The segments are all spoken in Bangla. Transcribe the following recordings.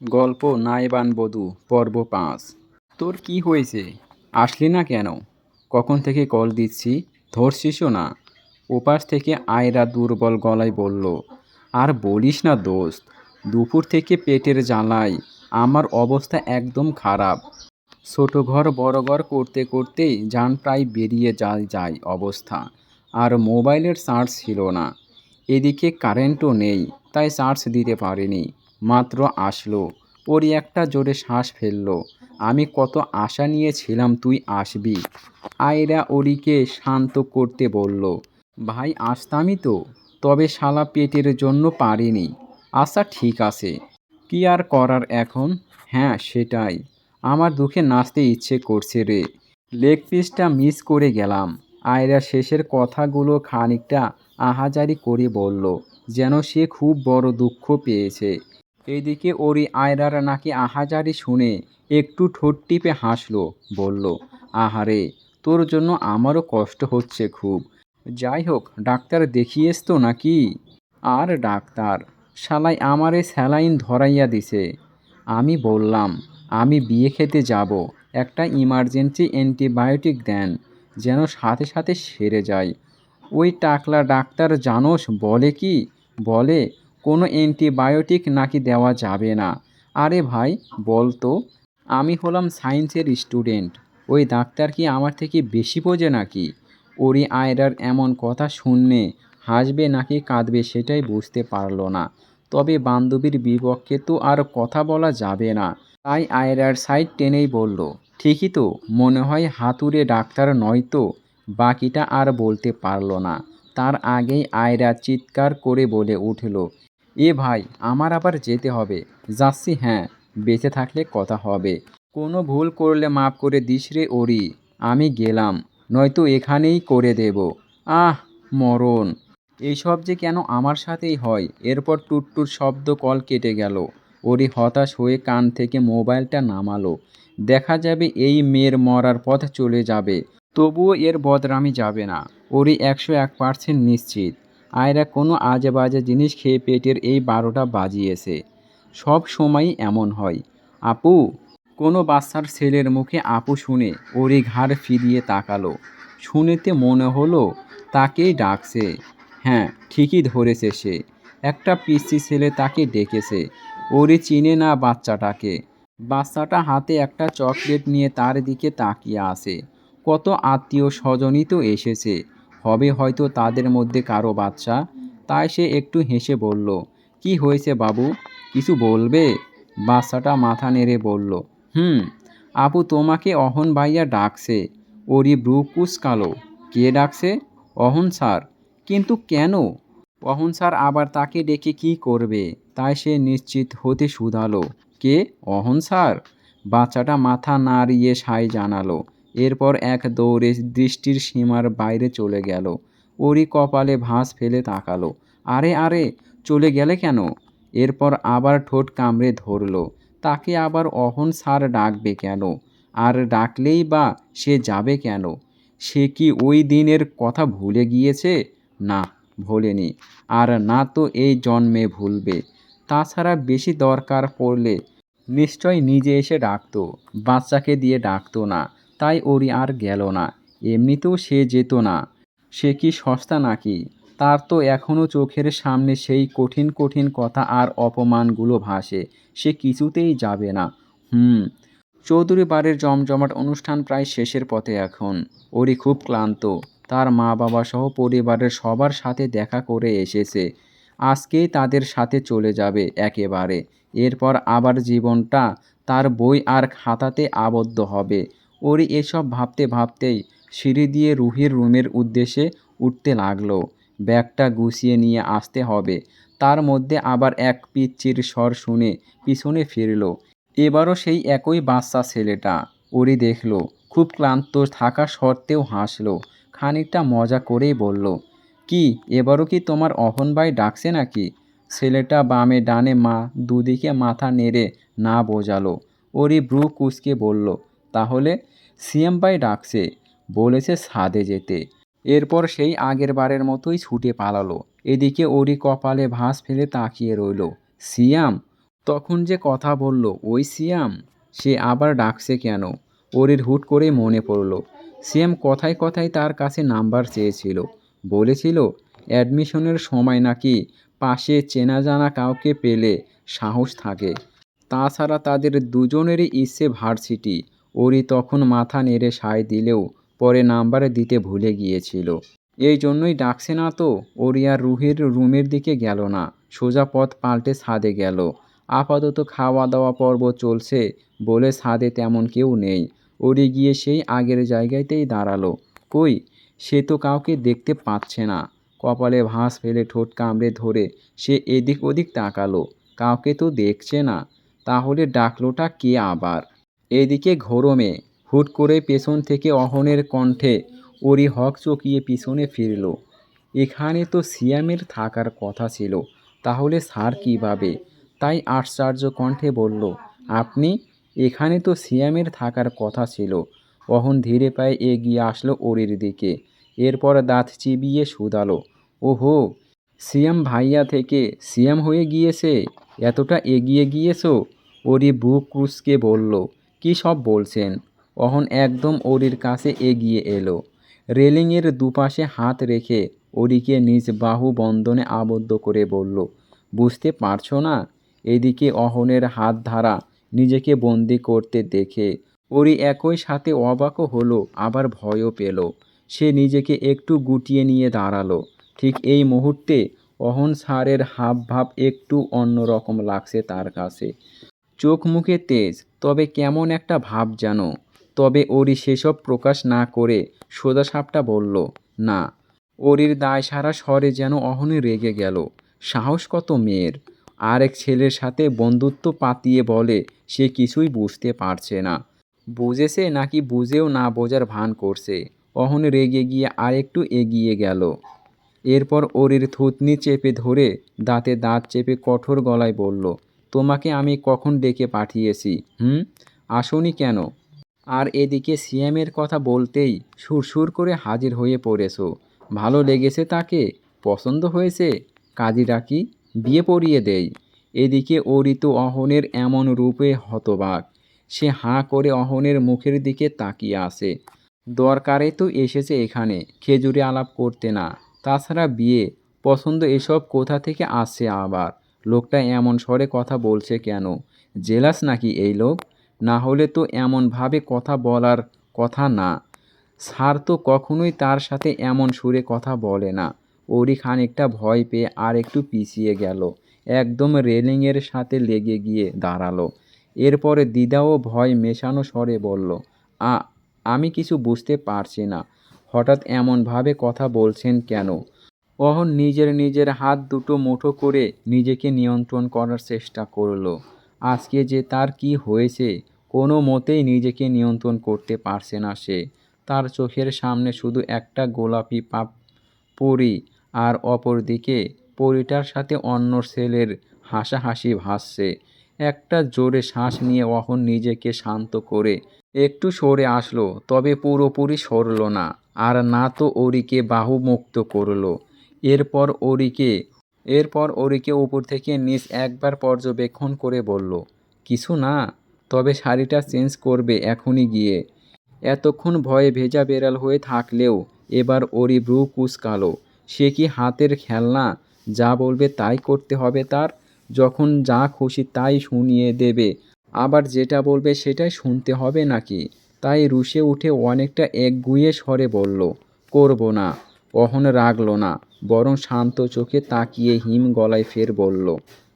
গল্প নাইবান বধূ পর্ব ৫। তোর কি হয়েছে? আসলি না কেন? কখন থেকে কল দিচ্ছি, ধরছিসও না। ওপাশ থেকে আয়রা দুর্বল গলায় বলল, আর বলিস না দোস্ত, দুপুর থেকে পেটের জ্বালায় আমার অবস্থা একদম খারাপ। ছোট ঘর বড় ঘর করতে করতেই জান প্রায় বেরিয়ে যায় অবস্থা। আর মোবাইলের চার্জ ছিল না, এদিকে কারেন্টও নেই, তাই চার্জ দিতে পারিনি। মাত্র আসলো, ওরই একটা জোরে শ্বাস ফেললো। আমি কত আশা নিয়েছিলাম তুই আসবি। আয়রা ওরিকে শান্ত করতে বলল, ভাই আসতামই তো, তবে শালা পেটের জন্য পারিনি। আচ্ছা ঠিক আছে, কি আর করার এখন। হ্যাঁ সেটাই, আমার দুঃখে নাচতে ইচ্ছে করছে রে। লেগ পিসটা মিস করে গেলাম। আয়রা শেষের কথাগুলো খানিকটা আহাজারি করে বলল, যেন সে খুব বড় দুঃখ পেয়েছে। এইদিকে ওরি আয়রার নাকি আহাজারি শুনে একটু ঠোঁট টিপে হাসল, বলল, আহারে, তোর জন্য আমারও কষ্ট হচ্ছে খুব। যাই হোক, ডাক্তার দেখিয়েছ তো নাকি? আর ডাক্তার, শালাই আমারে স্যালাইন ধরাইয়া দিছে। আমি বললাম আমি বিয়ে খেতে যাব, একটা ইমার্জেন্সি অ্যান্টিবায়োটিক দেন, যেন সাথে সাথে সেরে যায়। ওই টাকলা ডাক্তার জানোস বলে কি? বলে কোনো অ্যান্টিবায়োটিক নাকি দেওয়া যাবে না। আরে ভাই বল তো, আমি হলাম সায়েন্সের স্টুডেন্ট, ওই ডাক্তার কি আমার থেকে বেশি বোঝে নাকি? ওরি আয়রার এমন কথা শুনে হাসবে নাকি কাঁদবে সেটাই বুঝতে পারল না। তবে বান্ধবীর বিপক্ষে তো আর কথা বলা যাবে না, তাই আয়রার সাইড টেনেই বলল, ঠিকই তো, মনে হয় হাতুড়ে ডাক্তার নয় তো। বাকিটা আর বলতে পারল না, তার আগেই আয়রা চিৎকার করে বলে উঠল, এ ভাই, আমার আবার যেতে হবে। যাচ্ছি, হ্যাঁ, বেঁচে থাকলে কথা হবে। কোনো ভুল করলে মাফ করে দিস রে ওরি, আমি গেলাম, নয়তো এখানেই করে দেব। আহ, মরণ! এইসব যে কেন আমার সাথেই হয়। এরপর টুটটুর শব্দ, কল কেটে গেল। ওরি হতাশ হয়ে কান থেকে মোবাইলটা নামালো। দেখা যাবে এই মেয়ের মরার পথ চলে যাবে, তবুও এর বদনামি যাবে না। ওরি 101% নিশ্চিত আয়রা কোনো আজে বাজে জিনিস খেয়ে পেটের এই 12টা বাজিয়েছে। সব সময়ই এমন হয়। আপু! কোনো বাচ্চার ছেলের মুখে আপু শুনে ওরি ঘাড় ফিরিয়ে তাকালো। শুনেতে মনে হলো তাকেই ডাকছে। হ্যাঁ, ঠিকই ধরেছে সে, একটা পিচ্চি ছেলে তাকে ডেকেছে। ওরি চিনে না বাচ্চাটাকে। বাচ্চাটা হাতে একটা চকলেট নিয়ে তার দিকে তাকিয়ে আছে। কত আত্মীয় স্বজনই তো এসেছে, হবে হয়তো তাদের মধ্যে কারো বাচ্চা। তাই সে একটু হেসে বলল, কি হয়েছে বাবু, কিছু বলবে? বাচ্চাটা মাথা নেড়ে বলল, আপু তোমাকে অহন ভাইয়া ডাকছে। ওরি ব্রু কুঁচকালো। কে ডাকছে? অহন স্যার। কিন্তু কেন? অহন স্যার আবার তাকে ডেকে কি করবে? তাই সে নিশ্চিত হতে শুধালো, কে? অহন স্যার? বাচ্চাটা মাথা নাড়িয়ে সায় জানালো। এরপর এক দৌড়ে দৃষ্টির সীমার বাইরে চলে গেল। ওরই কপালে ভাঁজ ফেলে তাকালো, আরে আরে, চলে গেলে কেন? এরপর আবার ঠোঁট কামড়ে ধরল। তাকে আবার অহন স্যার ডাকবে কেন? আর ডাকলেই বা সে যাবে কেন? সে কি ওই দিনের কথা ভুলে গিয়েছে? না, ভোলেনি। আর না তো এই জন্মে ভুলবে। তাছাড়া বেশি দরকার পড়লে নিশ্চয় নিজে এসে ডাকতো, বাচ্চাকে দিয়ে ডাকতো না। তাই ওরি আর গেল না। এমনিতেও সে যেত না। সে কি সস্তা নাকি? তার তো এখনও চোখের সামনে সেই কঠিন কঠিন কথা আর অপমানগুলো ভাসে। সে কিছুতেই যাবে না। চৌধুরী বাড়ির জমজমাট অনুষ্ঠান প্রায় শেষের পথে এখন। ওরি খুব ক্লান্ত। তার মা বাবা সহ পরিবারের সবার সাথে দেখা করে এসেছে। আজকেই তাদের সাথে চলে যাবে একেবারে। এরপর আবার জীবনটা তার বই আর খাতাতে আবদ্ধ হবে। ওরি এসব ভাবতে ভাবতেই সিঁড়ি দিয়ে রুহির রুমের উদ্দেশ্যে উঠতে লাগলো। ব্যাগটা গুছিয়ে নিয়ে আসতে হবে। তার মধ্যে আবার এক পিচ্চির স্বর শুনে পিছনে ফিরল। এবারও সেই একই বাচ্চা ছেলেটা। ওরি দেখল, খুব ক্লান্ত থাকা সত্ত্বেও হাসল। খানিকটা মজা করেই বলল, কি এবারও কি তোমার অহন ভাই ডাকছে নাকি? ছেলেটা বামে ডানে দুদিকে মাথা নেড়ে না বোঝালো। ওরি ব্রু কুঁচকে বলল, তাহলে সিএম ভাই ডাকছে, বলেছে ছাদে যেতে। এরপর সেই আগের বারের মতোই ছুটে পালালো। এদিকে ওরি কপালে ভাঁজ ফেলে তাকিয়ে রইল। সিয়াম? তখন যে কথা বলল ওই সিয়াম, সে আবার ডাকছে কেন? ওরির হুট করে মনে পড়ল সিয়াম কথায় কথায় তার কাছে নাম্বার চেয়েছিল। বলেছিল অ্যাডমিশনের সময় নাকি পাশে চেনা জানা কাউকে পেলে সাহস থাকে। তাছাড়া তাদের দুজনেরই ইচ্ছে ভার্সিটি। ওরি তখন মাথা নেড়ে সায় দিলেও পরে নাম্বার দিতে ভুলে গিয়েছিল। এই জন্যই ডাকছে না তো। ওরি আর রুহির রুমের দিকে গেল না, সোজা পথ পাল্টে ছাদে গেল। আপাতত খাওয়া দাওয়া পর্ব চলছে বলে ছাদে তেমন কেউ নেই। ওরি গিয়ে সেই আগের জায়গাতেই দাঁড়ালো। কই, সে তো কাউকে দেখতে পাচ্ছে না। কপালে ভাঁজ ফেলে ঠোঁট কামড়ে ধরে সে এদিক ওদিক তাকালো। কাউকে তো দেখছে না। তাহলে ডাকলোটা কে আবার? এদিকে ঘোরমে হুট করে পেছন থেকে অহনের কণ্ঠে ওরি হকচকিয়ে পিছনে ফিরল। এখানে তো সিয়ামের থাকার কথা ছিল, তাহলে স্যার কীভাবে? তাই আশ্চর্য কণ্ঠে বলল, আপনি? এখানে তো সিয়ামের থাকার কথা ছিল। অহন ধীরে পায়ে এগিয়ে আসলো ওরির দিকে। এরপর দাঁত চিবিয়ে শুধালো, ওহো, সিয়াম ভাইয়া থেকে সিয়াম হয়ে গিয়েছে? এতটা এগিয়ে গিয়েছো? ওরি বুক কুঁচকে বলল, কী সব বলছেন? অহন একদম ওরির কাছে এগিয়ে এলো। রেলিংয়ের দুপাশে হাত রেখে ওরিকে নিজ বাহু বন্ধনে আবদ্ধ করে বলল, বুঝতে পারছো না? এদিকে অহনের হাত ধারা নিজেকে বন্দি করতে দেখে ওরি একই সাথে অবাকও হলো, আবার ভয়ও পেল। সে নিজেকে একটু গুটিয়ে নিয়ে দাঁড়ালো। ঠিক এই মুহূর্তে অহন স্যারের হাবভাব একটু অন্যরকম লাগছে তার কাছে। চোখ মুখে তেজ, তবে কেমন একটা ভাব যেন। তবে ওরি সেসব প্রকাশ না করে সোজাসাপটা বলল, না। ওরির দায়সারা স্বরে যেন অহনি রেগে গেল। সাহস কত মেয়ের! আরেক ছেলের সাথে বন্ধুত্ব পাতিয়ে বলে সে কিছুই বুঝতে পারছে না। বুঝেছে নাকি বুঝেও না বোঝার ভান করছে। অহনি রেগে গিয়ে আরেকটু এগিয়ে গেল। এরপর ওরির থুতনি চেপে ধরে দাঁতে দাঁত চেপে কঠোর গলায় বলল, তোমাকে আমি কখন ডেকে পাঠিয়েছি? আসোনি কেন? আর এদিকে সিএমের কথা বলতেই সুরসুর করে হাজির হয়ে পড়েছো। ভালো লেগেছে তাকে? পছন্দ হয়েছে? কাজী ডাকি, বিয়ে পড়িয়ে দেই। এদিকে ওরি তো অহনের এমন রূপে হতবাক। সে হাঁ করে অহনের মুখের দিকে তাকিয়ে আছে। দরকারে তো এসেছে এখানে খেজুরে আলাপ করতে, না। তাছাড়া বিয়ে পছন্দ এসব কোথা থেকে আসছে আবার? লোকটা এমন স্বরে কথা বলছে কেন? জেলাস নাকি এই লোক? না হলে তো এমনভাবে কথা বলার কথা না। স্যার তো কখনোই তার সাথে এমন সুরে কথা বলে না। ওরই খানিকটা ভয় পেয়ে আর একটু পিছিয়ে গেল। একদম রেলিংয়ের সাথে লেগে গিয়ে দাঁড়ালো। এরপরে দ্বিধা ও ভয় মেশানো স্বরে বলল, আ আমি কিছু বুঝতে পারছি না। হঠাৎ এমনভাবে কথা বলছেন কেন? অহন নিজের হাত দুটো মুঠো করে নিজেকে নিয়ন্ত্রণ করার চেষ্টা করল। আজকে যে তার কি হয়েছে, কোনো মতেই নিজেকে নিয়ন্ত্রণ করতে পারছে না সে। তার চোখের সামনে শুধু একটা গোলাপি পরী, আর অপরদিকে পরীটার সাথে অন্য ছেলের হাসাহাসি ভাসছে। একটা জোরে শ্বাস নিয়ে অহন নিজেকে শান্ত করে একটু সরে আসলো, তবে পুরোপুরি সরল না। আর না তো ওরিকে বাহু মুক্ত করল। এরপর ওরিকে এরপর ওরিকে উপর থেকে নিচ একবার পর্যবেক্ষণ করে বলল, কিছু না, তবে শাড়িটা চেঞ্জ করবে এখনই গিয়ে। এতক্ষণ ভয়ে ভেজা বেড়াল হয়ে থাকলেও এবার ওরি ভ্রু কুঁচকালো। সে কি হাতের খেলনা? যা বলবে তাই করতে হবে তার? যখন যা খুশি তাই শুনিয়ে দেবে, আবার যেটা বলবে সেটাই শুনতে হবে নাকি? তাই রুষে উঠে অনেকটা একগুঁয়ে স্বরে বলল, করব না। অহন রাগল না, বরং শান্ত চোখে তাকিয়ে হিম গলায় ফের বলল,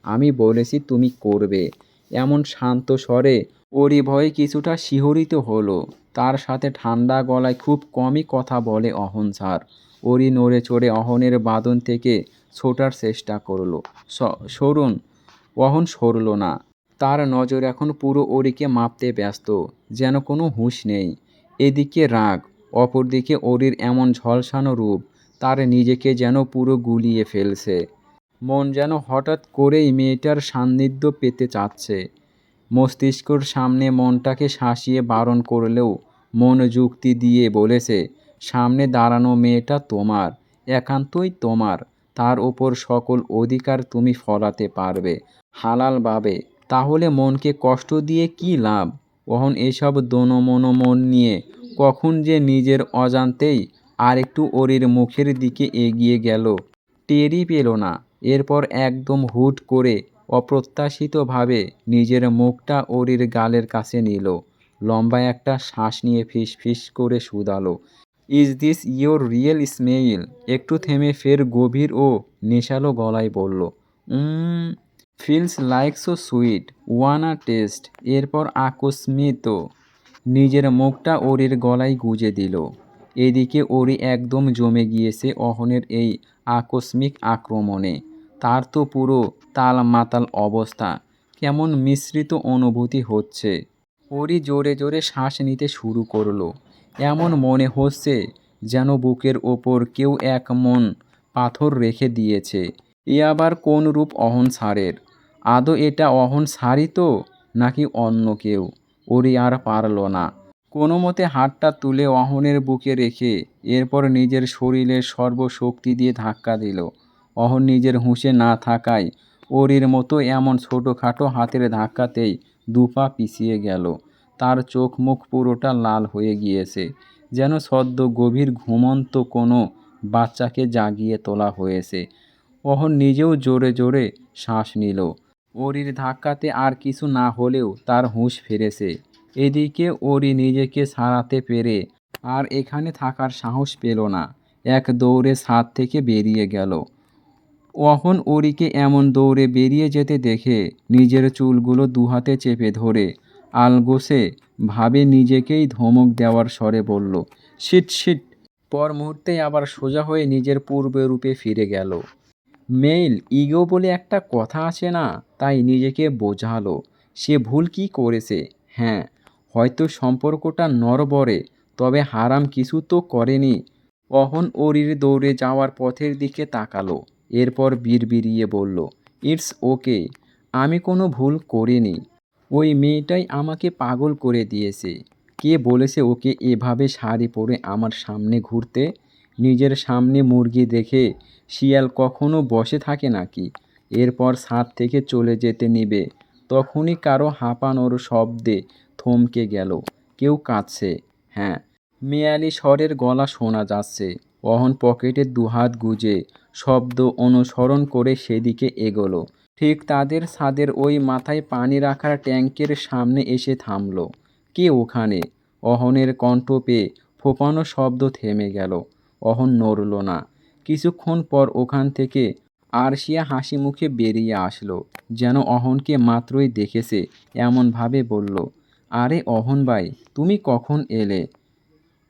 আমি বলেছি তুমি করবে। এমন শান্ত স্বরে ওরই ভয়ে কিছুটা শিহরিত হলো। তার সাথে ঠান্ডা গলায় খুব কমই কথা বলে অহন স্যার। ওরি নড়ে চড়ে অহনের বাঁধন থেকে ছোটার চেষ্টা করলো। সরুন। অহন সরল না। তার নজর এখন পুরো ওরিকে মাপতে ব্যস্ত, যেন কোনো হুঁশ নেই। এদিকে রাগ, অপরদিকে ওরির এমন ঝলসানো রূপ তার নিজেকে যেন পুরো গুলিয়ে ফেলছে। মন যেন হঠাৎ করেই মেয়েটার সান্নিধ্য পেতে চাচ্ছে। মস্তিষ্কর সামনে মনটাকে শাসিয়ে বারণ করলেও মন যুক্তি দিয়ে বলেছে, সামনে দাঁড়ানো মেয়েটা তোমার, একান্তই তোমার। তার ওপর সকল অধিকার তুমি ফলাতে পারবে হালালভাবে। তাহলে মনকে কষ্ট দিয়ে কী লাভ? অহন এসব দোনো-মোনো মন নিয়ে কখন যে নিজের অজান্তেই আরেকটু ওরির মুখের দিকে এগিয়ে গেল টেরই পেল না। এরপর একদম হুট করে অপ্রত্যাশিতভাবে নিজের মুখটা ওরির গালের কাছে নিল। লম্বা একটা শ্বাস নিয়ে ফিসফিস করে শুধালো, is this your real smile? একটু থেমে ফের গভীর ও নেশালো গলায় বলল, feels like so sweet, wanna taste. এরপর আকস্মিত নিজের মুখটা ওরির গলায় গুজে দিল। এদিকে ওরি একদম জমে গিয়েছে অহনের এই আকস্মিক আক্রমণে। তার তো পুরো তাল-মাতাল অবস্থা। কেমন মিশ্রিত অনুভূতি হচ্ছে। ওরি জোরে জোরে শ্বাস নিতে শুরু করলো। এমন মনে হচ্ছে যেন বুকের ওপর কেউ এক মন পাথর রেখে দিয়েছে। এ আবার কোন রূপ অহন স্যারের? আদৌ এটা অহন স্যারই তো, নাকি অন্য কেউ? ওরি আর পারল না। কোনো মতে হাতটা তুলে অহনের বুকে রেখে এরপর নিজের শরীরের সর্বশক্তি দিয়ে ধাক্কা দিল। অহন নিজের হুঁশে না থাকায় ওরির মতো এমন ছোটোখাটো হাতের ধাক্কাতেই দুপা পিছিয়ে গেল। তার চোখ মুখ পুরোটা লাল হয়ে গিয়েছে, যেন সদ্য গভীর ঘুমন্ত কোনো বাচ্চাকে জাগিয়ে তোলা হয়েছে। অহন নিজেও জোরে জোরে শ্বাস নিল। ওরির ধাক্কাতে আর কিছু না হলেও তার হুঁশ ফিরেছে। এদিকে ওরি নিজেকে ছাড়াতে পেরে আর এখানে থাকার সাহস পেল না। এক দৌড়ে ছাদ থেকে বেরিয়ে গেল। অহন ওরিকে এমন দৌড়ে বেরিয়ে যেতে দেখে নিজের চুলগুলো দুহাতে চেপে ধরে আলগোছে ভাবে নিজেকেই ধমক দেওয়ার স্বরে বলল, শিট শিট। পর মুহূর্তেই আবার সোজা হয়ে নিজের পূর্ব রূপে ফিরে গেল। মেল ইগো বলে একটা কথা আছে না, তাই নিজেকে বোঝালো সে ভুল কি করেছে। হ্যাঁ, হয়তো সম্পর্কটা নড়বড়ে, তবে হারাম কিছু তো করেনি। অহন ওরির দৌড়ে যাওয়ার পথের দিকে তাকালো। এরপর বিড়বিড়িয়ে বলল, ইটস ওকে, আমি কোনো ভুল করিনি। ওই মেয়েটাই আমাকে পাগল করে দিয়েছে। কে বলেছে ওকে এভাবে শাড়ি পরে আমার সামনে ঘুরতে? নিজের সামনে মুরগি দেখে শিয়াল কখনো বসে থাকে নাকি? এরপর ছাদ থেকে চলে যেতে নিবে তখনই কারো হাঁপানোর শব্দে থমকে গেল। কেউ কাঁদছে। হ্যাঁ, মেয়ালি স্বরের গলা শোনা যাচ্ছে। অহন পকেটে দুহাত গুজে শব্দ অনুসরণ করে সেদিকে এগোলো। ঠিক তাদের ছাদের ওই মাথায় পানি রাখার ট্যাঙ্কের সামনে এসে থামল। কে ওখানে? অহনের কণ্ঠ পেয়ে ফোঁপানো শব্দ থেমে গেল। অহন নড়ল না। কিছুক্ষণ পর ওখান থেকে আরশিয়া হাসি মুখে বেরিয়ে আসলো, যেন অহনকে মাত্রই দেখেছে এমনভাবে বলল, আরে অহন ভাই, তুমি কখন এলে?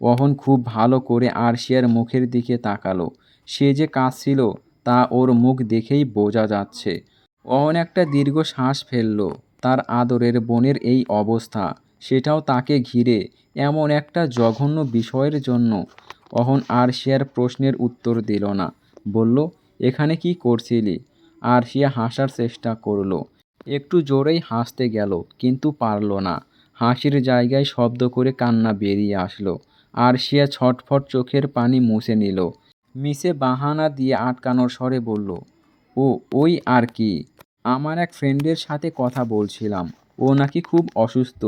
অহন খুব ভালো করে আরশিয়ার মুখের দিকে তাকালো। সে যে কাঁদছিল তা ওর মুখ দেখেই বোঝা যাচ্ছে। অহন একটা দীর্ঘ শ্বাস ফেলল। তার আদরের বোনের এই অবস্থা, সেটাও তাকে ঘিরে এমন একটা জঘন্য বিষয়ের জন্য। অহন আরশিয়ার প্রশ্নের উত্তর দিল না। বলল, এখানে কি করছিলি? আরশিয়া হাসার চেষ্টা করল। একটু জোরেই হাসতে গেল, কিন্তু পারল না। হাসির জায়গায় শব্দ করে কান্না বেরিয়ে আসলো। আরশিয়া ছটফট চোখের পানি মুছে নিল। মিসে বাহানা দিয়ে আটকানোর স্বরে বলল, ও ওই আর কি, আমার এক ফ্রেন্ডের সাথে কথা বলছিলাম। ও নাকি খুব অসুস্থ।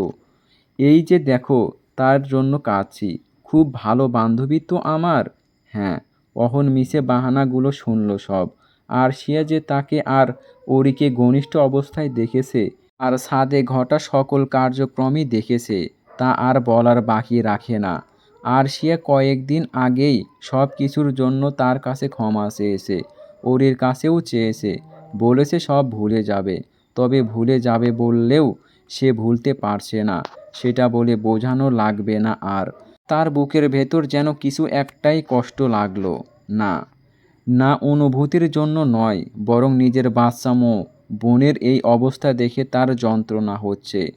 এই যে দেখো, তার জন্য কাঁদছি। খুব ভালো বান্ধবী তো আমার। হ্যাঁ। অহন মিসে বাহানাগুলো শুনল সব। আরশিয়া যে তাকে আর ওরিকে ঘনিষ্ঠ অবস্থায় দেখেছে আর ছাদে ঘটা সকল কার্যক্রমই দেখেছে, তা আর বলার বাকি রাখে না। আরশিয়া কয়েকদিন আগেই সব কিছুর জন্য তার কাছে ক্ষমা চেয়েছে। ওরির কাছেও চেয়েছে। বলেছে সব ভুলে যাবে। তবে ভুলে যাবে বললেও সে ভুলতে পারছে না, সেটা বলে বোঝানো লাগবে না আর। তার বুকের ভেতর যেন কিছু একটাই কষ্ট লাগলো। না, না অনুভূতির জন্য নয়, বরং নিজের বাচ্চামো বোনের এই অবস্থা দেখে তার যন্ত্রণা হচ্ছে।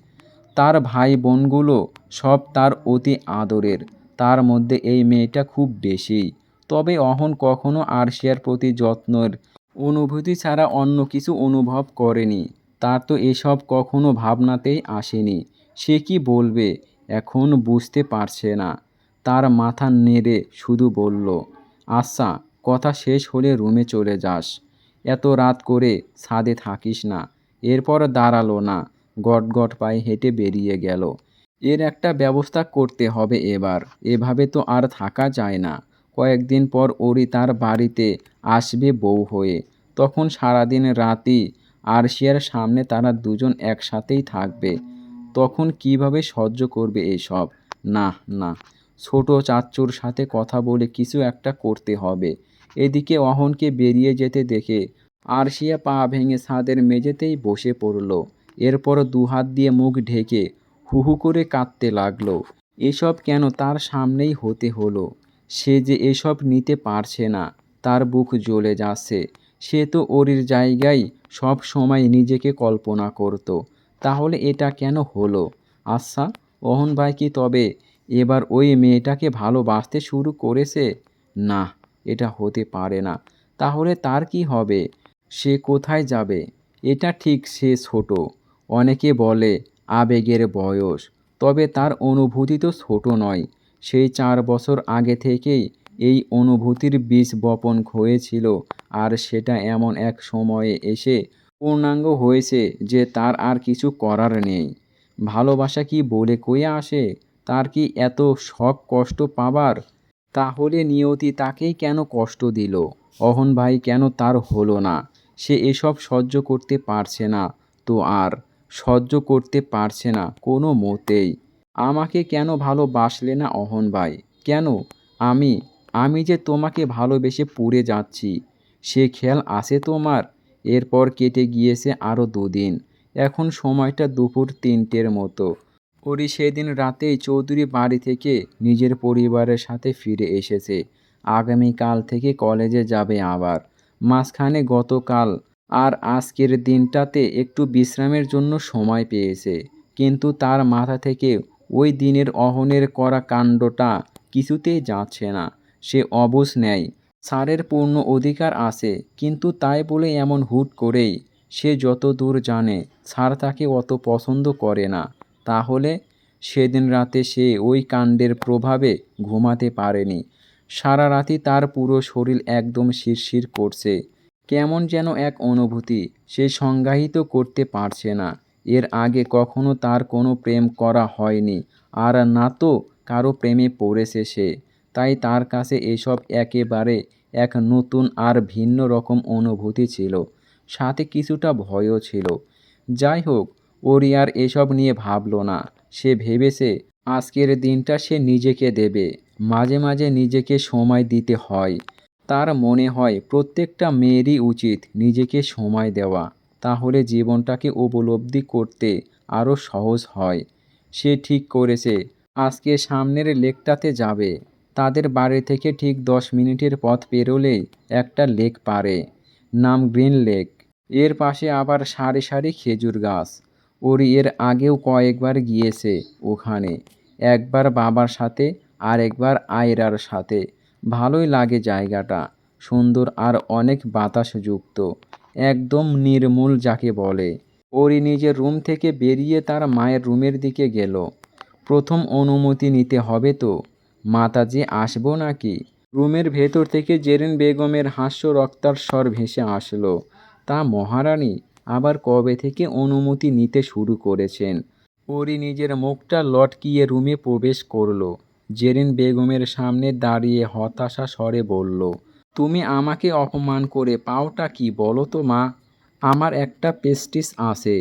তার ভাই বোনগুলো সব তার অতি আদরের, তার মধ্যে এই মেয়েটা খুব বেশি। তবে অহন কখনো আরশিয়ার প্রতি যত্নের অনুভূতি ছাড়া অন্য কিছু অনুভব করেনি। তার তো এসব কখনো ভাবনাতেই আসেনি। সে কি বলবে এখন বুঝতে পারছে না। তার মাথা নেড়ে শুধু বলল, আচ্ছা, কথা শেষ হলে রুমে চলে যাস। এত রাত করে ছাদে থাকিস না। এরপর দাঁড়ালো না, গটগট পায়ে হেঁটে বেরিয়ে গেল। এর একটা ব্যবস্থা করতে হবে এবার, এভাবে তো আর থাকা যায় না। কয়েকদিন পর ওরি তার বাড়িতে আসবে বউ হয়ে। তখন সারাদিন রাতই আরশিয়ার সামনে তারা দুজন একসাথেই থাকবে। তখন কিভাবে সহ্য করবে এসব? না, না, ছোট চাচ্চুর সাথে কথা বলে কিছু একটা করতে হবে। এদিকে অহনকে বেরিয়ে যেতে দেখে আরশিয়া পা ভেঙে ছাদের মেঝেতেই বসে পড়ল। এরপর দুহাত দিয়ে মুখ ঢেকে হু হু করে কাঁদতে লাগলো। এসব কেন তার সামনেই হতে হলো? সে যে এসব নিতে পারছে না, তার বুক জ্বলে যাচ্ছে। সে তো ওরির জায়গায় সব সময় নিজেকে কল্পনা করত। তাহলে এটা কেন হলো? আচ্ছা, অহন ভাই কি তবে এবার ওই মেয়েটাকে ভালোবাসতে শুরু করেছে? না, এটা হতে পারে না। তাহলে তার কি হবে? সে কোথায় যাবে? এটা ঠিক, সে ছোট। অনেকে বলে আবেগের বয়স, তবে তার অনুভূতি তো ছোট নয়। সেই 4 বছর আগে থেকেই এই অনুভূতির বীজ বপন হয়েছিল, আর সেটা এমন এক সময়ে এসে পূর্ণাঙ্গ হয়েছে যে তার আর কিছু করার নেই। ভালোবাসা কি বলে কয়ে আসে? তার কি এত শখ কষ্ট পাবার? তাহলে নিয়তি তাকেই কেন কষ্ট দিল? অহন ভাই কেন তার হলো না? সে এসব সহ্য করতে পারছে না তো, আর সহ্য করতে পারছে না কোনো মতেই। আমাকে কেন ভালোবাসলে না অহন ভাই? কেন? আমি আমি যে তোমাকে ভালোবেসে পুড়ে যাচ্ছি, সে খেয়াল আছে তোমার? এরপর কেটে গিয়েছে আরও 2 দিন। এখন সময়টা দুপুর 3টের মতো। ওরি সেদিন রাতেই চৌধুরী বাড়ি থেকে নিজের পরিবারের সাথে ফিরে এসেছে। আগামীকাল থেকে কলেজে যাবে আবার। মাঝখানে গতকাল আর আজকের দিনটাতে একটু বিশ্রামের জন্য সময় পেয়েছে। কিন্তু তার মাথা থেকে ওই দিনের অহনের করা কাণ্ডটা কিছুতেই যাচ্ছে না। সে অবুঝ নেয়। স্যারের পূর্ণ অধিকার আছে, কিন্তু তাই বলে এমন হুট করেই? সে যতদূর জানে স্যার তাকে অত পছন্দ করে না। তাহলে সেদিন রাতে সে ওই কাণ্ডের প্রভাবে ঘুমাতে পারেনি। সারা রাতই তার পুরো শরীর একদম শিরশির করছে। কেমন যেন এক অনুভূতি, সে সংজ্ঞায়িত করতে পারছে না। এর আগে কখনো তার কোনো প্রেম করা হয়নি, আর না তো কারো প্রেমে পড়েছে সে। তাই তার কাছে এসব একেবারে এক নতুন আর ভিন্ন রকম অনুভূতি ছিল, সাথে কিছুটা ভয়ও ছিল। যাই হোক, ওরি আর এসব নিয়ে ভাবল না। সে ভেবেছে আজকের দিনটা সে নিজেকে দেবে। মাঝে মাঝে নিজেকে সময় দিতে হয়। তার মনে হয় প্রত্যেকটা মেয়েরই উচিত নিজেকে সময় দেওয়া, তাহলে জীবনটাকে উপলব্ধি করতে আরও সহজ হয়। সে ঠিক করেছে আজকে সামনের লেকটাতে যাবে। তাদের বাড়ি থেকে ঠিক 10 মিনিটের পথ পেরোলেই একটা লেক পারে, নাম গ্রিন লেক। এর পাশে আবার সারি সারি খেজুর গাছ। ওরি এর আগেও কয়েকবার গিয়েছে ওখানে, একবার বাবার সাথে আর একবার আয়রার সাথে। ভালোই লাগে জায়গাটা, সুন্দর আর অনেক বাতাসযুক্ত, একদম নির্মূল যাকে বলে। ওরি নিজের রুম থেকে বেরিয়ে তার মায়ের রুমের দিকে গেল। প্রথম অনুমতি নিতে হবে তো, মাতাজি আসবো নাকি? রুমের ভেতর থেকে জেরিন বেগমের হাস্যরক্তার স্বর ভেসে আসলো। তা মহারানী আবার কবে থেকে অনুমতি নিতে শুরু করেছেন? ওরি নিজের মুখটা লটকিয়ে রুমে প্রবেশ করল। জেরিন বেগমের সামনে দাঁড়িয়ে হতাশা স্বরে বলল, তুমি আমাকে অপমান করে পাওটা কি বলো তো মা? আমার একটা পেস্টিস আছে।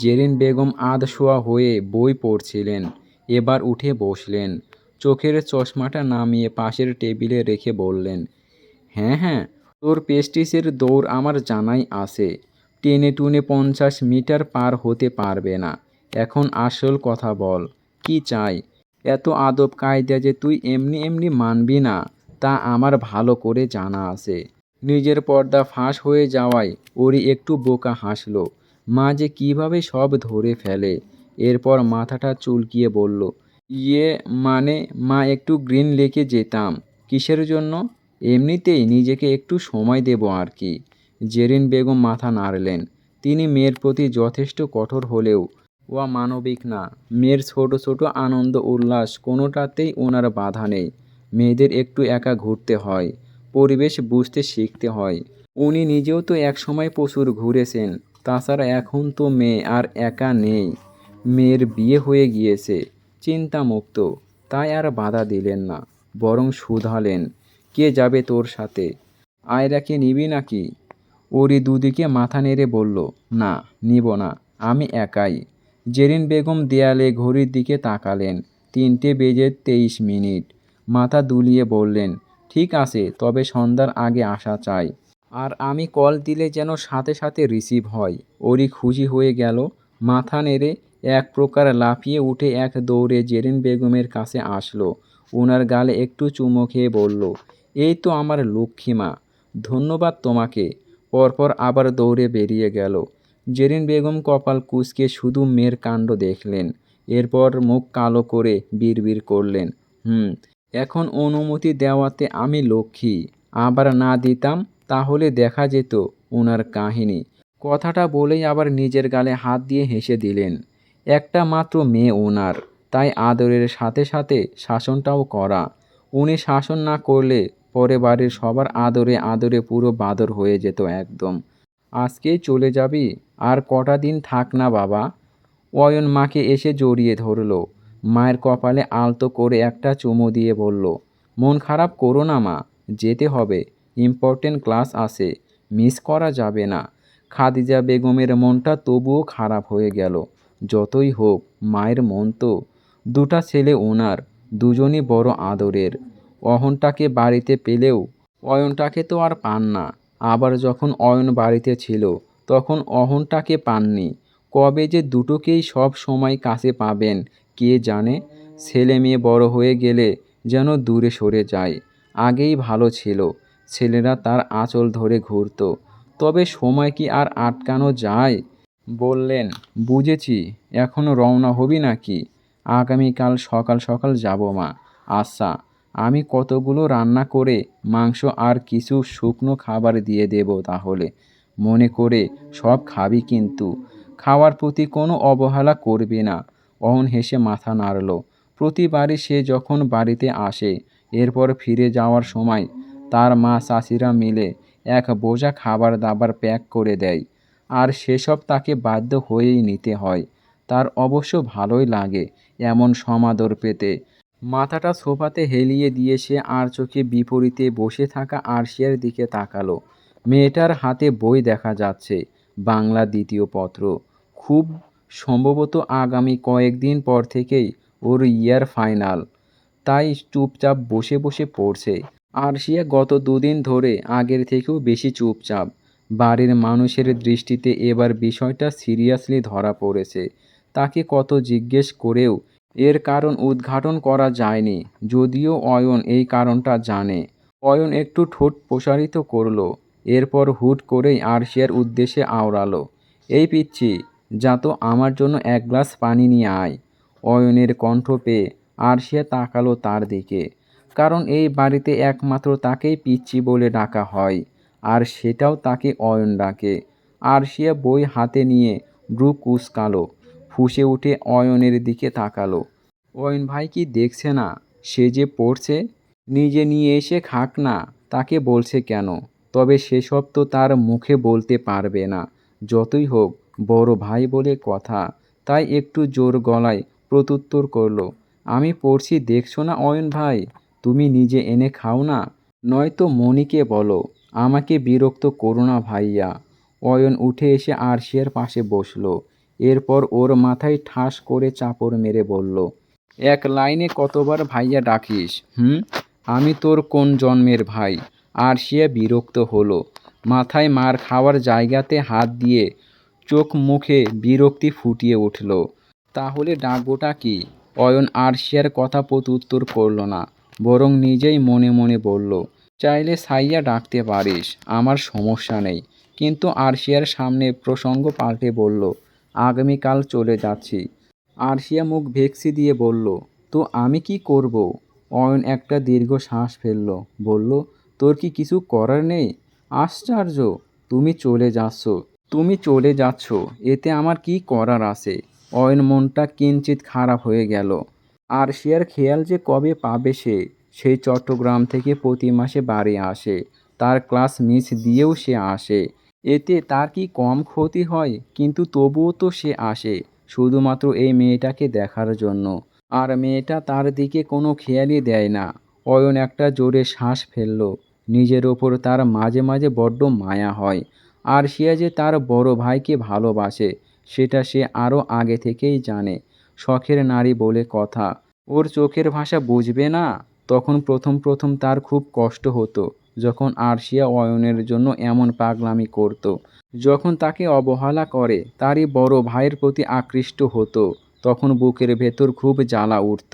জেরিন বেগম আধশোয়া হয়ে বই পড়ছিলেন। এবার উঠে বসলেন। চোখের চশমাটা নামিয়ে পাশের টেবিলে রেখে বললেন, হ্যাঁ হ্যাঁ, তোর পেস্টিসের দৌড় আমার জানাই আছে। টেনে টুনে 50 মিটার পার হতে পারবে না। এখন আসল কথা বল, কি চাই? এত আদব কায়দা যে তুই এমনি এমনি মানবি না, তা আমার ভালো করে জানা আছে। নিজের পর্দা ফাঁস হয়ে যাওয়ায় ওরি একটু বোকা হাসল। মা যে কিভাবে সব ধরে ফেলে। এরপর মাথাটা চুলকিয়ে বলল, ইয়ে মানে মা, একটু গ্রিন লেকে যেতাম। কিসের জন্য? এমনিতেই নিজেকে একটু সময় দেব আর কি। জেরিন বেগম মাথা নাড়লেন। তিনি মেয়ের প্রতি যথেষ্ট কঠোর হলেও মানবিক না। মেয়ের ছোট ছোট আনন্দ উল্লাস কোনোটাতেই ওনার বাধা নেই। মেয়েদের একটু একা ঘুরতে হয়, পরিবেশ বুঝতে শিখতে হয়। উনি নিজেও তো একসময় প্রচুর ঘুরেছেন, তাছাড়া এখন তো মেয়ে আর একা নেই, মেয়ের বিয়ে হয়ে গিয়েছে, চিন্তামুক্ত। তাই আর বাধা দিলেন না, বরং শুধালেন, কে যাবে তোর সাথে? আয়রাকে নিবি নাকি? ওরই দুদিকে মাথা নেড়ে বলল, না, নিব না, আমি একাই। জেরিন বেগম দেয়ালে ঘড়ির দিকে তাকালেন, 3:23। মাথা দুলিয়ে বললেন, ঠিক আছে, তবে সন্ধ্যার আগে আসা চাই। আর আমি কল দিলে যেন সাথে সাথে রিসিভ হয়। ওরই খুশি হয়ে গেল। মাথা নেড়ে এক প্রকার লাফিয়ে উঠে এক দৌড়ে জেরিন বেগমের কাছে আসলো। ওনার গালে একটু চুমো খেয়ে বলল, এই তো আমার লক্ষ্মী মা, ধন্যবাদ তোমাকে। পরপর আবার দৌড়ে বেরিয়ে গেল। জেরিন বেগম কপাল কুঁচকে শুধু মেয়ের কাণ্ড দেখলেন। এরপর মুখ কালো করে বিড়বিড় করলেন, এখন অনুমতি দেওয়াতে আমি লক্ষ্মী, আবার না দিতাম তাহলে দেখা যেত ওনার কাহিনী। কথাটা বলেই আবার নিজের গালে হাত দিয়ে হেসে দিলেন। একটা মাত্র মেয়ে ওনার, তাই আদরের সাথে সাথে শাসনটাও করা। উনি শাসন না করলে পরে বাড়ির সবার আদরে আদরে পুরো বাদর হয়ে যেত একদম। আজকেই চলে যাবি? আর কটা দিন থাক না বাবা। অয়ন মাকে এসে জড়িয়ে ধরল। মায়ের কপালে আলতো করে একটা চুমু দিয়ে বলল, মন খারাপ করো না মা, যেতে হবে, ইম্পর্টেন্ট ক্লাস আছে, মিস করা যাবে না। খাদিজা বেগমের মনটা তবুও খারাপ হয়ে গেল। যতই হোক মায়ের মন তো। দুটা ছেলে ওনার, দুজনই বড় আদরের। অহনটাকে বাড়িতে পেলেও অয়নটাকে তো আর পান না। আবার যখন অয়ন বাড়িতে ছিল তখন অহনটাকে পাননি। কবে যে দুটোকেই সব সময় কাছে পাবেন কে জানে। ছেলে মেয়ে বড় হয়ে গেলে যেন দূরে সরে যায়। আগেই ভালো ছিল, ছেলেরা তার আঁচল ধরে ঘুরত। তবে সময় কি আর আটকানো যায়? বললেন, বুঝেছি, এখনো রওনা হবি নাকি? আগামীকাল সকাল সকাল যাব মা। আচ্ছা, আমি কতগুলো রান্না করে মাংস আর কিছু শুকনো খাবার দিয়ে দেব তাহলে। মনে করে সব খাবি কিন্তু। খাওয়ার প্রতি কোনো অবহেলা করবি না। অহন হেসে মাথা নাড়ল। প্রতিবারই সে যখন বাড়িতে আসে, এরপর ফিরে যাওয়ার সময় তার মা চাচিরা মিলে এক বোঝা খাবার দাবার প্যাক করে দেয়। আর সেসব তাকে বাধ্য হয়েই নিতে হয়। তার অবশ্য ভালোই লাগে এমন সমাদর পেতে। মাথাটা সোফাতে হেলিয়ে দিয়ে সে আর চোখে বিপরীতে বসে থাকা আরশিয়ার দিকে তাকালো। মেয়েটার হাতে বই দেখা যাচ্ছে, বাংলা দ্বিতীয় পত্র। খুব সম্ভবত আগামী কয়েকদিন পর থেকেই ওর ইয়ার ফাইনাল, তাই চুপচাপ বসে বসে পড়ছে। আরশিয়া গত দুদিন ধরে আগের থেকেও বেশি চুপচাপ। বাড়ির মানুষের দৃষ্টিতে এবার বিষয়টা সিরিয়াসলি ধরা পড়েছে। তাকে কত জিজ্ঞেস করেও এর কারণ উদ্ঘাটন করা যায়নি, যদিও অয়ন এই কারণটা জানে। অয়ন একটু ঠোঁট প্রসারিত করল, এরপর হুট করেই আরশিয়ার উদ্দেশ্যে আওড়ালো, এই পিচ্ছি, যা তো আমার জন্য এক গ্লাস পানি নিয়ে আয়। অয়নের কণ্ঠ পেয়ে আরশিয়া তাকালো তার দিকে। কারণ এই বাড়িতে একমাত্র তাকেই পিচ্চি বলে ডাকা হয়, আর সেটাও তাকে অয়ন ডাকে। আরশিয়া বই হাতে নিয়ে ভ্রু কুঁচকালো, ফুঁসে উঠে অয়নের দিকে তাকালো। অয়ন ভাই কি দেখছে না সে যে পড়ছে? নিজে নিয়ে এসে খাক না, তাকে বলছে কেন? তবে সেসব তো তার মুখে বলতে পারবে না। যতই হোক বড় ভাই বলে কথা, তাই একটু জোর গলায় প্রত্যুত্তর করলো, আমি পড়ছি দেখছো না অয়ন ভাই, তুমি নিজে এনে খাও না। নয়তো মনিকে বলো, আমাকে বিরক্ত করো না ভাইয়া। অয়ন উঠে এসে আরশিয়ার পাশে বসলো। এরপর ওর মাথায় ঠাস করে চাপড় মেরে বলল, এক লাইনে কতবার ভাইয়া ডাকিস? আমি তোর কোন জন্মের ভাই? আরশিয়া বিরক্ত হলো। মাথায় মার খাওয়ার জায়গাতে হাত দিয়ে চোখ মুখে বিরক্তি ফুটিয়ে উঠল। তাহলে ডাকবোটা কি? অয়ন আরশিয়ার কথা প্রত্যুত্তর করল না, বরং নিজেই মনে মনে বলল, চাইলে সাইয়া ডাকতে পারিস, আমার সমস্যা নেই। কিন্তু আরশিয়ার সামনে প্রসঙ্গ পাল্টে বলল, আগামীকাল চলে যাচ্ছি। আরশিয়া মুখ ভেকসি দিয়ে বলল, তো আমি কি করব? অয়ন একটা দীর্ঘ শ্বাস ফেলল, বলল, তোর কি কিছু করার নেই? আশ্চর্য, তুমি চলে যাচ্ছ, তুমি চলে যাচ্ছ, এতে আমার কি করার আছে? অয়ন মনটা কিঞ্চিত খারাপ হয়ে গেল। আরশিয়ার খেয়াল যে কবে পাবে সে। সেই চট্টগ্রাম থেকে প্রতি মাসে বাড়ি আসে, তার ক্লাস মিস দিয়েও সে আসে। এতে তার কি কম ক্ষতি হয়? কিন্তু তবুও তো সে আসে শুধুমাত্র এই মেয়েটাকে দেখার জন্য। আর মেয়েটা তার দিকে কোনো খেয়ালই দেয় না। অয়ন একটা জোরে শ্বাস ফেলল। নিজের ওপর তার মাঝে মাঝে বড্ড মায়া হয়। আরশিয়া যে তার বড় ভাইকে ভালোবাসে সেটা সে আরও আগে থেকেই জানে। শখের নারী বলে কথা। ওর চোখের ভাষা বুঝবে না? তখন প্রথম প্রথম তার খুব কষ্ট হতো যখন আরশিয়া অয়নের জন্য এমন পাগলামি করত। যখন তাকে অবহেলা করে তারই বড় ভাইয়ের প্রতি আকৃষ্ট হতো, তখন বুকের ভেতর খুব জ্বালা উঠত।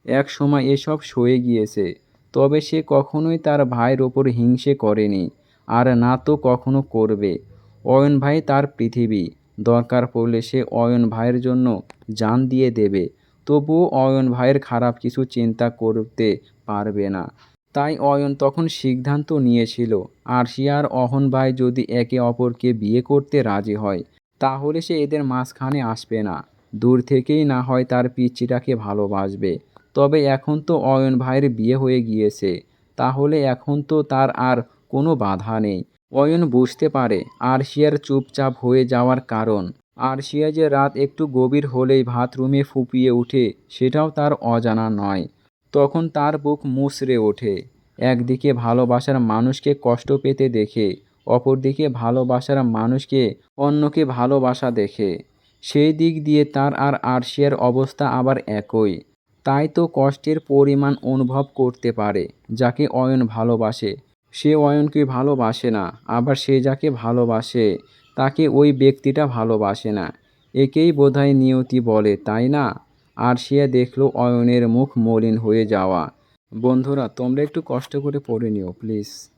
এক সময় এসব সয়ে গিয়েছে, তবে সে কখনোই তার ভাইয়ের ওপর হিংসে করেনি, আর না তো কখনো করবে। অয়ন ভাই তার পৃথিবী। দরকার পড়লে সে অয়ন ভাইয়ের জন্য জান দিয়ে দেবে। তবুও অয়ন ভাইয়ের খারাপ কিছু চিন্তা করতে পারবে না। তাই অয়ন তখন সিদ্ধান্ত নিয়েছিল, আরশিয়া আর অহন ভাই যদি একে অপরকে বিয়ে করতে রাজি হয় তাহলে সে এদের মাঝখানে আসবে না। দূর থেকেই না হয় তার পিচ্চিটাকে ভালোবাসবে। তবে এখন তো অয়ন ভাইয়ের বিয়ে হয়ে গিয়েছে, তাহলে এখন তো তার আর কোনো বাধা নেই। অয়ন বুঝতে পারে আরশিয়ার চুপচাপ হয়ে যাওয়ার কারণ। আরশিয়া যে রাত একটু গভীর হলেই বাথরুমে ফুঁপিয়ে ওঠে সেটাও তার অজানা নয়। তখন তার বুক মুচড়ে ওঠে। একদিকে ভালোবাসার মানুষকে কষ্ট পেতে দেখে, অপরদিকে ভালোবাসার মানুষকে অন্যকে ভালোবাসা দেখে। সেই দিক দিয়ে তার আর আরশিয়ার অবস্থা আবার একই। তাই তো কষ্টের পরিমাণ অনুভব করতে পারে। যাকে অয়ন ভালোবাসে সে অয়নকে ভালোবাসে না, আবার সে যাকে ভালোবাসে তাকে ওই ব্যক্তিটা ভালোবাসে না। একেই বোধহয় নিয়তি বলে, তাই না? আরশিয়া দেখল অয়নের মুখ মলিন হয়ে যাওয়া। বন্ধুরা, তোমরা একটু কষ্ট করে পড়ে নিও প্লিজ।